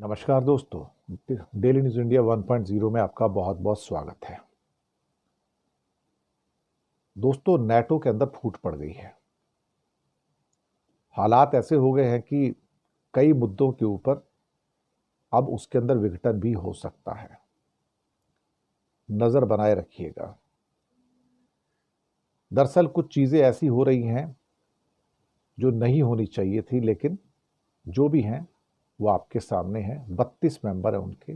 नमस्कार दोस्तों। Daily news India 1.0 में आपका बहुत बहुत स्वागत है। दोस्तों, नेटो के अंदर फूट पड़ गई है। हालात ऐसे हो गए हैं कि कई मुद्दों के ऊपर अब उसके अंदर विघटन भी हो सकता है। नज़र बनाए रखिएगा। दरअसल कुछ चीज़ें ऐसी हो रही हैं जो नहीं होनी चाहिए थी, लेकिन जो भी हैं वो आपके सामने हैं। 32 मेंबर हैं उनके।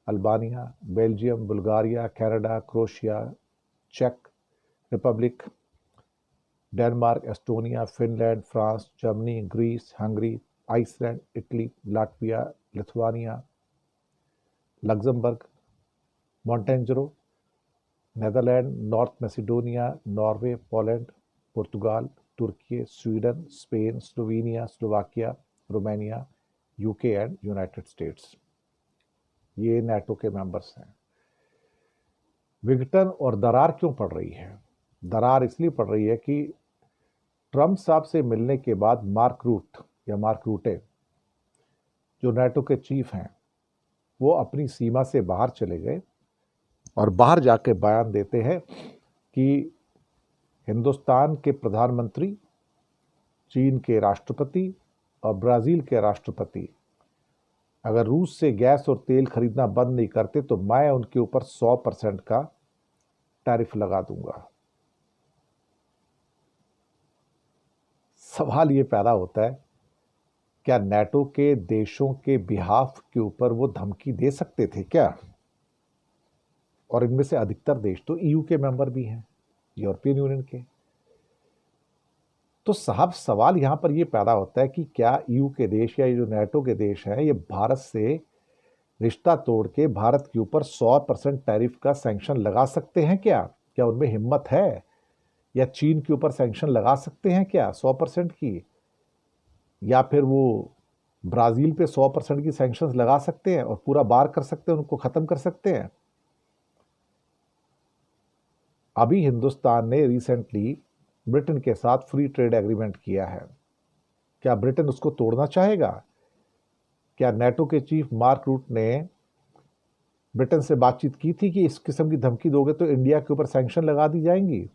Albania, Belgium, Bulgaria, Canada, Croatia, चेक Republic, Denmark, Estonia, Finland, France, Germany, Greece, Hungary, Iceland, Italy, Latvia, Lithuania, Luxembourg, Montenegro, Netherland, North Macedonia, Norway, Poland, पुर्तगाल, तुर्की, Sweden, Spain, Slovenia, Slovakia, Romania, UK and United States. ये NATO के members हैं। विघटन और दरार क्यों पड़ रही है? दरार इसलिए पड़ रही है कि ट्रंप साहब से मिलने के बाद मार्क रूटे, जो नाटो के चीफ हैं, वो अपनी सीमा से बाहर चले गए और बाहर जाके बयान देते हैं कि हिंदुस्तान के प्रधानमंत्री, चीन के राष्ट्रपति और ब्राज़ील के राष्ट्रपति अगर रूस से गैस और तेल खरीदना बंद नहीं करते तो मैं उनके ऊपर 100% का टैरिफ लगा दूंगा। सवाल ये पैदा होता है, क्या नाटो के देशों के बिहाफ के ऊपर वो धमकी दे सकते थे क्या? और इनमें से अधिकतर देश तो ईयू के मेंबर भी हैं, यूरोपियन यूनियन के। तो साहब, सवाल यहां पर ये पैदा होता है कि क्या ईयू के देश या ये जो नाटो के देश हैं, ये भारत से रिश्ता तोड़ के भारत के ऊपर 100% टैरिफ का सैंक्शन लगा सकते हैं क्या? क्या उनमें हिम्मत है? या चीन के ऊपर सैंक्शन लगा सकते हैं क्या 100% की? या फिर वो ब्राजील पे 100% की सैंक्शंस लगा सकते हैं और पूरा बार कर सकते हैं, उनको खत्म कर सकते हैं? अभी हिंदुस्तान ने रिसेंटली ब्रिटेन के साथ फ्री ट्रेड एग्रीमेंट किया है। क्या ब्रिटेन उसको तोड़ना चाहेगा? क्या नाटो के चीफ मार्क रूट ने ब्रिटेन से बातचीत की थी कि इस किस्म की धमकी दोगे तो इंडिया के ऊपर सैंक्शन लगा दी जाएंगी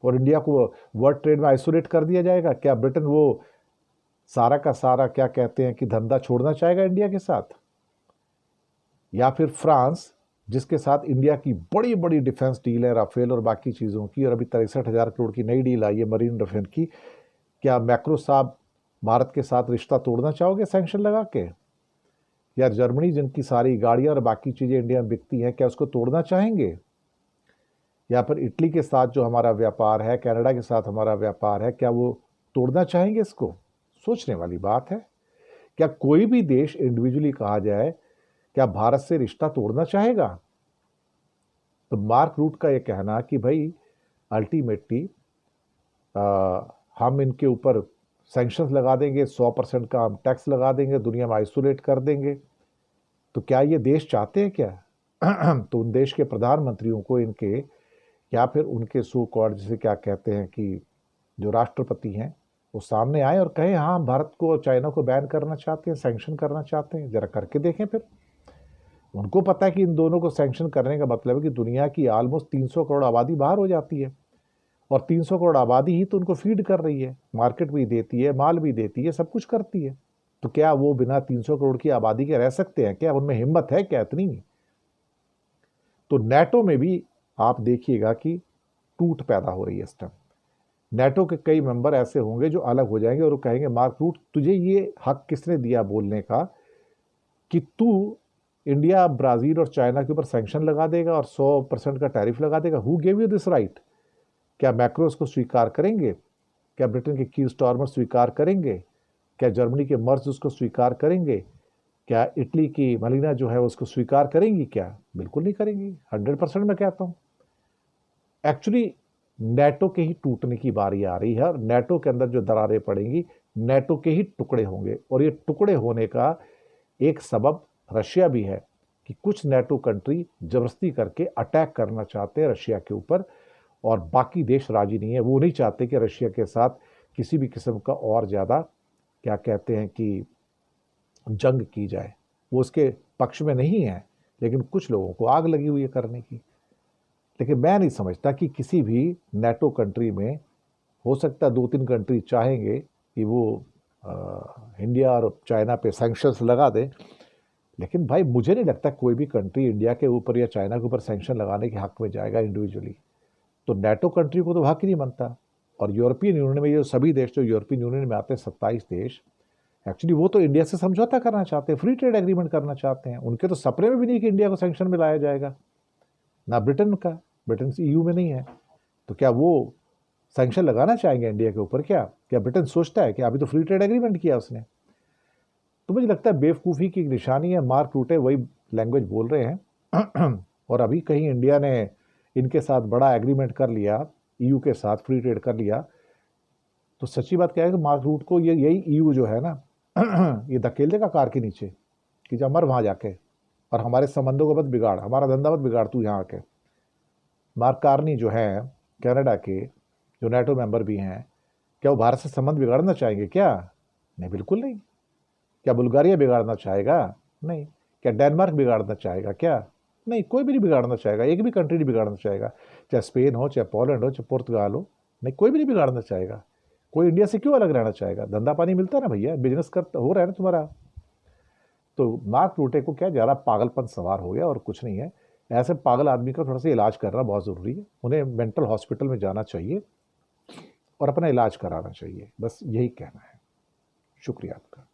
और इंडिया को वर्ल्ड ट्रेड में आइसोलेट कर दिया जाएगा? क्या ब्रिटेन वो सारा का सारा, क्या कहते हैं, कि धंधा छोड़ना चाहेगा इंडिया के साथ? या फिर फ्रांस, जिसके साथ इंडिया की बड़ी बड़ी डिफेंस डील है, राफेल और बाकी चीज़ों की, और अभी 63,000 करोड़ की नई डील आई है मरीन डिफेंस की, क्या मैक्रो साहब भारत के साथ रिश्ता तोड़ना चाहोगे सैंक्शन लगा के? या जर्मनी, जिनकी सारी गाड़ियां और बाकी चीज़ें इंडिया में बिकती हैं, क्या उसको तोड़ना चाहेंगे? या फिर इटली के साथ जो हमारा व्यापार है, कनाडा के साथ हमारा व्यापार है, क्या वो तोड़ना चाहेंगे इसको? सोचने वाली बात है। क्या कोई भी देश इंडिविजुअली कहा जाए, क्या भारत से रिश्ता तोड़ना चाहेगा? तो मार्क रूट का ये कहना कि भाई अल्टीमेटली हम इनके ऊपर सैंक्शंस लगा देंगे, 100% का हम टैक्स लगा देंगे, दुनिया में आइसोलेट कर देंगे, तो क्या ये देश चाहते हैं क्या? तो उन देश के प्रधानमंत्रियों को इनके, या फिर उनके सो कॉल्ड, जिसे क्या कहते हैं, कि जो राष्ट्रपति हैं, वो सामने आए और कहें हाँ, हम भारत को और चाइना को बैन करना चाहते हैं, सैंक्शन करना चाहते हैं, जरा करके देखें फिर। उनको पता है कि इन दोनों को सैंक्शन करने का मतलब है कि दुनिया की ऑलमोस्ट 300 करोड़ आबादी बाहर हो जाती है, और 300 करोड़ आबादी ही तो उनको फीड कर रही है, मार्केट भी देती है, माल भी देती है, सब कुछ करती है। तो क्या वो बिना 300 करोड़ की आबादी के रह सकते हैं क्या? उनमें हिम्मत है क्या इतनी? तो नाटो में भी आप देखिएगा कि टूट पैदा हो रही है इस टाइम। नाटो के कई मेंबर ऐसे होंगे जो अलग हो जाएंगे और वो कहेंगे, मार्क रूट, तुझे ये हक किसने दिया बोलने का कि तू इंडिया, ब्राजील और चाइना के ऊपर सैंक्शन लगा देगा और 100% का टैरिफ लगा देगा? Who gave you this right? क्या मैक्रोस को स्वीकार करेंगे? क्या ब्रिटेन के की स्टारमर स्वीकार करेंगे? क्या जर्मनी के मर्ज उसको स्वीकार करेंगे? क्या इटली की मलिना जो है उसको स्वीकार करेंगी क्या? बिल्कुल नहीं करेंगी। 100% मैं कहता हूं। एक्चुअली नेटो के ही टूटने की बारी आ रही है, और नेटो के अंदर जो दरारें पड़ेंगी, नेटो के ही टुकड़े होंगे। और ये टुकड़े होने का एक सबब रशिया भी है कि कुछ नेटो कंट्री जबरदस्ती करके अटैक करना चाहते हैं रशिया के ऊपर, और बाकी देश राजी नहीं है। वो नहीं चाहते कि रशिया के साथ किसी भी किस्म का और ज़्यादा, क्या कहते हैं, कि जंग की जाए। वो उसके पक्ष में नहीं है, लेकिन कुछ लोगों को आग लगी हुई है करने की। लेकिन मैं नहीं समझता कि किसी भी नेटो कंट्री में, हो सकता है 2-3 कंट्री चाहेंगे कि वो इंडिया और चाइना पे सैंक्शंस लगा दें, लेकिन भाई मुझे नहीं लगता कोई भी कंट्री इंडिया के ऊपर या चाइना के ऊपर सैंक्शन लगाने के हक में जाएगा इंडिविजुअली। तो नेटो कंट्री को तो हक ही नहीं बनता। और यूरोपियन यूनियन में ये सभी देश जो यूरोपियन यूनियन में आते हैं 27 देश, एक्चुअली वो तो इंडिया से समझौता करना चाहते हैं, फ्री ट्रेड एग्रीमेंट करना चाहते हैं। उनके तो सपने में भी नहीं कि इंडिया को सैंक्शन में लाया जाएगा, ना ब्रिटेन का। ब्रिटेन ईयू में नहीं है, तो क्या वो सैंक्शन लगाना चाहेंगे इंडिया के ऊपर? क्या क्या ब्रिटेन सोचता है कि अभी तो फ्री ट्रेड एग्रीमेंट किया उसने? तो मुझे लगता है बेवकूफ़ी की एक निशानी है। मार्क रूटे वही लैंग्वेज बोल रहे हैं और अभी कहीं इंडिया ने इनके साथ बड़ा एग्रीमेंट कर लिया, ईयू के साथ फ्री ट्रेड कर लिया, तो सच्ची बात क्या है कि मार्क रूट को यही ईयू जो है ना ये धकेल देगा कार के नीचे कि जा मर वहाँ जाके, और हमारे संबंधों को मत बिगाड़, हमारा धंधा मत बिगाड़ तू यहाँ आके। मार्क कार्नी जो है कनाडा के, जो नेटो मेंबर भी हैं, क्या वो भारत से संबंध बिगाड़ना चाहेंगे क्या? नहीं, बिल्कुल नहीं। क्या बुल्गारिया बिगाड़ना चाहेगा? नहीं। क्या डेनमार्क बिगाड़ना चाहेगा क्या? नहीं, कोई भी नहीं बिगाड़ना चाहेगा, एक भी कंट्री नहीं बिगाड़ना चाहेगा। चाहे स्पेन हो, चाहे पोलैंड हो, चाहे पुर्तगाल हो, नहीं, कोई भी नहीं बिगाड़ना चाहेगा। कोई इंडिया से क्यों अलग रहना चाहेगा? धंधा पानी मिलता है ना भैया, बिजनेस कर हो रहा है ना तुम्हारा। तो मार्क रूटे को क्या ज़्यादा पागलपन सवार हो गया और कुछ नहीं है। ऐसे पागल आदमी का थोड़ा सा इलाज करना बहुत ज़रूरी है। उन्हें मेंटल हॉस्पिटल में जाना चाहिए और अपना इलाज कराना चाहिए, बस यही कहना है। शुक्रिया आपका।